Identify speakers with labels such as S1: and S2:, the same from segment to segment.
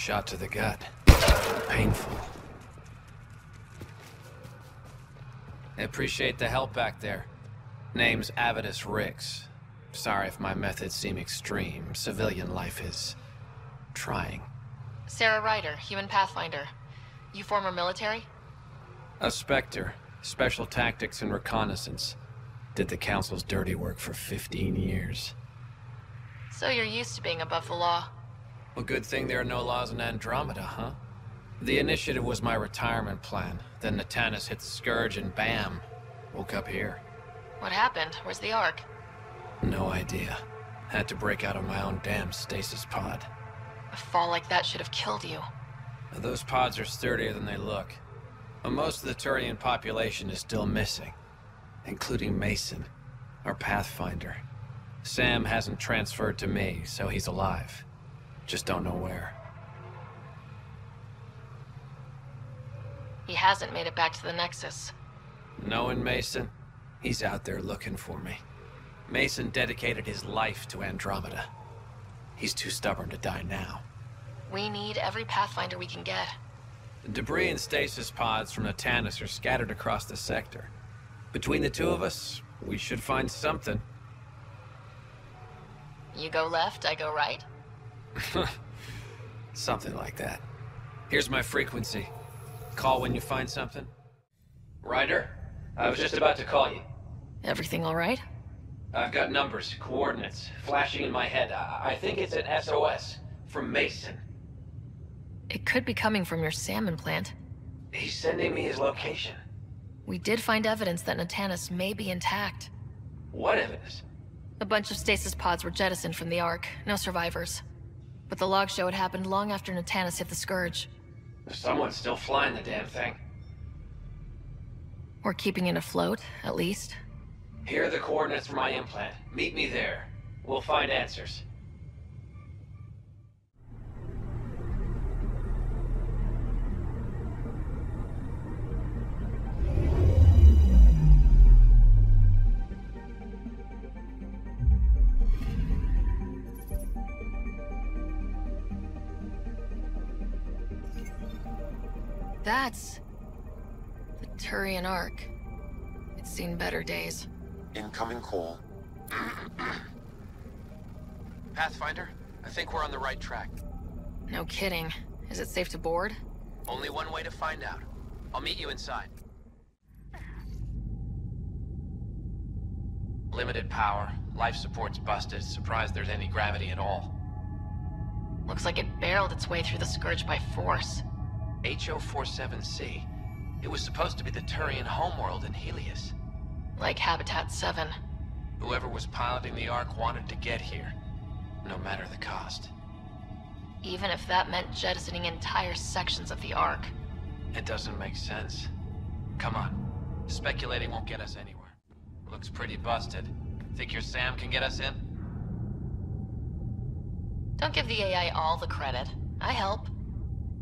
S1: Shot to the gut. Painful. I appreciate the help back there. Name's Avidus Rix. Sorry if my methods seem extreme. Civilian life is... trying.
S2: Sarah Ryder, Human Pathfinder. You former military?
S1: A Spectre. Special Tactics and Reconnaissance. Did the Council's dirty work for 15 years.
S2: So you're used to being above the law.
S1: Well, good thing there are no laws in Andromeda, huh? The initiative was my retirement plan. Then Natanis hit the Scourge and bam, woke up here.
S2: What happened? Where's the Ark?
S1: No idea. Had to break out of my own damn stasis pod.
S2: A fall like that should have killed you.
S1: Those pods are sturdier than they look. But most of the Turian population is still missing, including Mason, our Pathfinder. Sam hasn't transferred to me, so he's alive. Just don't know where.
S2: He hasn't made it back to the Nexus.
S1: Knowing Mason, he's out there looking for me. Mason dedicated his life to Andromeda. He's too stubborn to die now.
S2: We need every Pathfinder we can get.
S1: The debris and stasis pods from Natanis are scattered across the sector. Between the two of us, we should find something.
S2: You go left, I go right?
S1: Something like that. Here's my frequency. Call when you find something. Ryder, I was just about to call you.
S2: Everything all right?
S1: I've got numbers, coordinates, flashing in my head. I think it's an SOS from Mason.
S2: It could be coming from your salmon plant.
S1: He's sending me his location.
S2: We did find evidence that Natanis may be intact.
S1: What evidence?
S2: A bunch of stasis pods were jettisoned from the Ark. No survivors. But the logs show it happened long after Natanis hit the Scourge.
S1: Someone's still flying the damn thing.
S2: Or keeping it afloat, at least.
S1: Here are the coordinates for my implant. Meet me there. We'll find answers.
S2: That's... the Turian Ark. It's seen better days.
S3: Incoming call.
S1: Pathfinder, I think we're on the right track.
S2: No kidding. Is it safe to board?
S1: Only one way to find out. I'll meet you inside. Limited power. Life support's busted. Surprised there's any gravity at all.
S2: Looks like it barreled its way through the Scourge by force.
S1: HO47C. It was supposed to be the Turian homeworld in Helios.
S2: Like Habitat 7.
S1: Whoever was piloting the Ark wanted to get here, no matter the cost.
S2: Even if that meant jettisoning entire sections of the Ark.
S1: It doesn't make sense. Come on. Speculating won't get us anywhere. Looks pretty busted. Think your Sam can get us in?
S2: Don't give the AI all the credit. I help.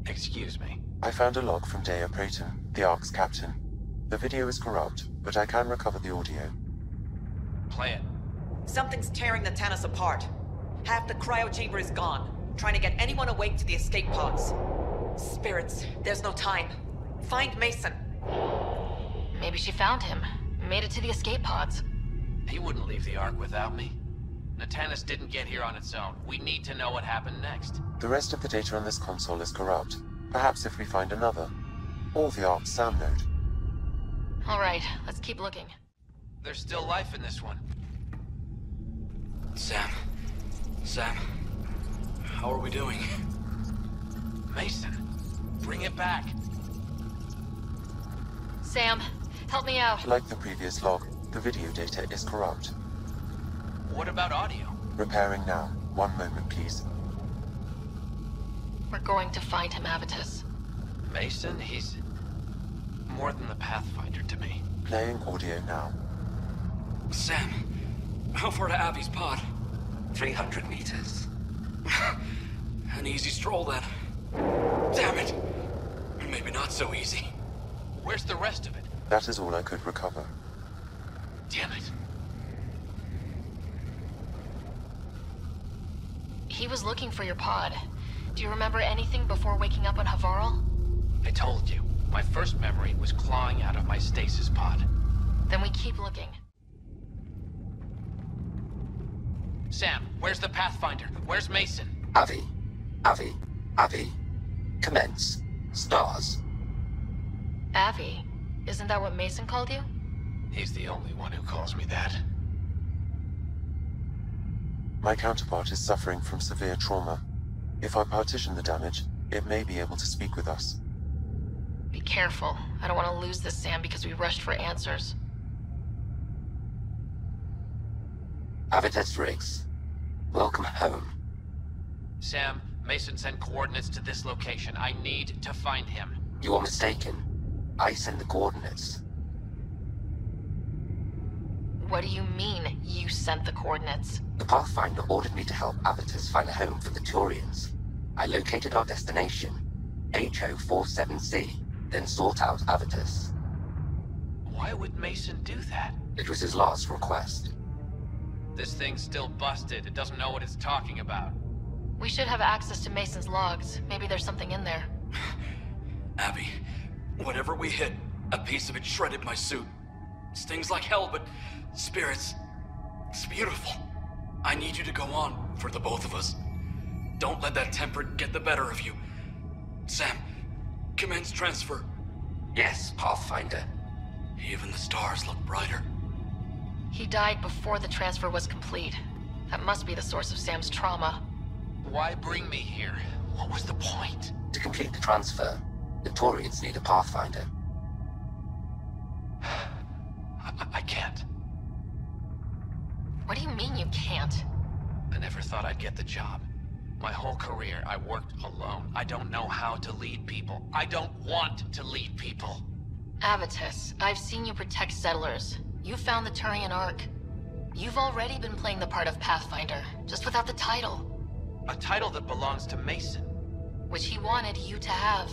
S1: Excuse me.
S3: I found a log from Dea Praetor, the Ark's captain. The video is corrupt, but I can recover the audio.
S1: Play it.
S4: Something's tearing the Natanis apart. Half the cryo chamber is gone. Trying to get anyone awake to the escape pods. Spirits, there's no time. Find Mason.
S2: Maybe she found him. Made it to the escape pods.
S1: He wouldn't leave the Ark without me. Natanis didn't get here on its own. We need to know what happened next.
S3: The rest of the data on this console is corrupt. Perhaps if we find another. Or the Ark's SAM node.
S2: Alright, let's keep looking.
S1: There's still life in this one.
S5: Sam. How are we doing?
S1: Mason, bring it back.
S2: Sam, help me out.
S3: Like the previous log, the video data is corrupt.
S1: What about audio?
S3: Repairing now. 1 moment, please.
S2: We're going to find him, Avitus.
S1: Mason, he's more than the Pathfinder to me.
S3: Playing audio now.
S5: Sam, how far to Abby's pod?
S6: 300 meters.
S5: An easy stroll then. Damn it! Maybe not so easy.
S1: Where's the rest of it?
S3: That is all I could recover.
S1: Damn it.
S2: He was looking for your pod. Do Do you remember anything before waking up on Havarl?
S1: I told you. My first memory was clawing out of my stasis pod.
S2: Then we keep looking.
S1: Sam, where's the Pathfinder? Where's Mason?
S6: Avi. Avi. Avi. Commence. Stars.
S2: Avi? Isn't that what Mason called you?
S1: He's the only one who calls me that.
S3: My counterpart is suffering from severe trauma. If I partition the damage, it may be able to speak with us.
S2: Be careful. I don't want to lose this, Sam, because we rushed for answers.
S6: Avitus Riggs. Welcome home.
S1: Sam, Mason sent coordinates to this location. I need to find him.
S6: You are mistaken. I send the coordinates.
S2: What do you mean, you sent the coordinates?
S6: The Pathfinder ordered me to help Avitus find a home for the Turians. I located our destination, HO47C, then sought out Avitus.
S1: Why would Mason do that?
S6: It was his last request.
S1: This thing's still busted. It doesn't know what it's talking about.
S2: We should have access to Mason's logs. Maybe there's something in there.
S5: Abby, whatever we hit, a piece of it shredded my suit. Stings like hell, but spirits, it's beautiful. I need you to go on, for the both of us. Don't let that temper get the better of you. Sam, commence transfer.
S6: Yes, Pathfinder.
S5: Even the stars look brighter.
S2: He died before the transfer was complete. That must be the source of Sam's trauma.
S1: Why bring me here? What was the point?
S6: To complete the transfer, the Turians need a Pathfinder.
S1: I can't.
S2: What do you mean you can't?
S1: I never thought I'd get the job. My whole career, I worked alone. I don't know how to lead people. I don't want to lead people.
S2: Avitus, I've seen you protect settlers. You found the Turian Ark. You've already been playing the part of Pathfinder, just without the title.
S1: A title that belongs to Mason.
S2: Which he wanted you to have.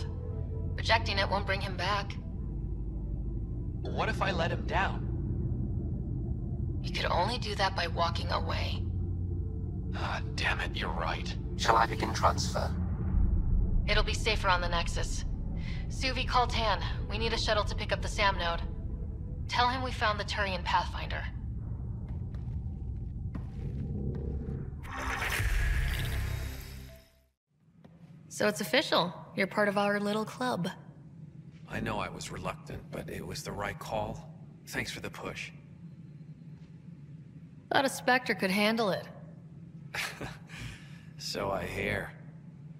S2: Rejecting it won't bring him back.
S1: What if I let him down?
S2: You could only do that by walking away.
S1: Ah, damn it, you're right.
S6: Shall I begin transfer?
S2: It'll be safer on the Nexus. Suvi, call Tan. We need a shuttle to pick up the SAM node. Tell him we found the Turian Pathfinder. So it's official. You're part of our little club.
S1: I know I was reluctant, but it was the right call. Thanks for the push.
S2: Thought a Spectre could handle it.
S1: So I hear.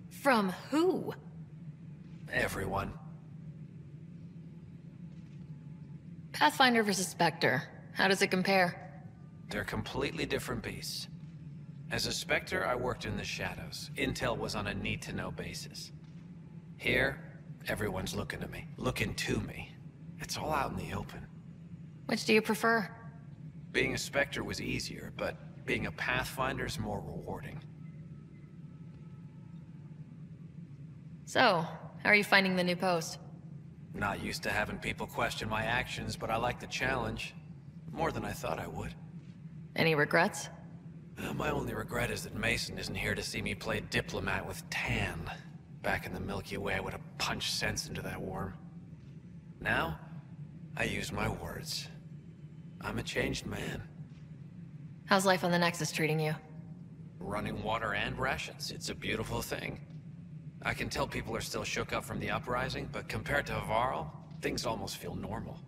S2: From who?
S1: Everyone.
S2: Pathfinder versus Spectre. How does it compare?
S1: They're completely different beasts. As a Spectre, I worked in the shadows. Intel was on a need-to-know basis. Here, everyone's looking at me. Looking to me. It's all out in the open.
S2: Which do you prefer?
S1: Being a Spectre was easier, but being a Pathfinder is more rewarding.
S2: So, how are you finding the new post?
S1: Not used to having people question my actions, but I like the challenge. More than I thought I would.
S2: Any regrets?
S1: My only regret is that Mason isn't here to see me play diplomat with Tan. Back in the Milky Way, I would have punched sense into that worm. Now, I use my words. I'm a changed man.
S2: How's life on the Nexus treating you?
S1: Running water and rations, it's a beautiful thing. I can tell people are still shook up from the uprising, but compared to Havarl, things almost feel normal.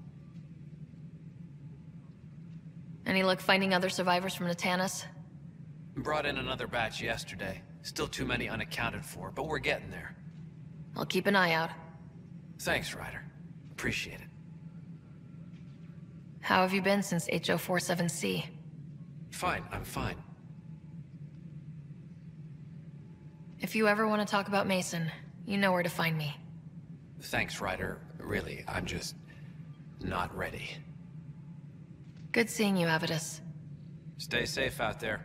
S2: Any luck finding other survivors from Natanus?
S1: Brought in another batch yesterday. Still too many unaccounted for, but we're getting there.
S2: I'll keep an eye out.
S1: Thanks, Ryder. Appreciate it.
S2: How have you been since HO47C?
S1: Fine, I'm fine.
S2: If you ever want to talk about Mason, you know where to find me.
S1: Thanks, Ryder. Really, I'm just not ready.
S2: Good seeing you, Avitus.
S1: Stay safe out there.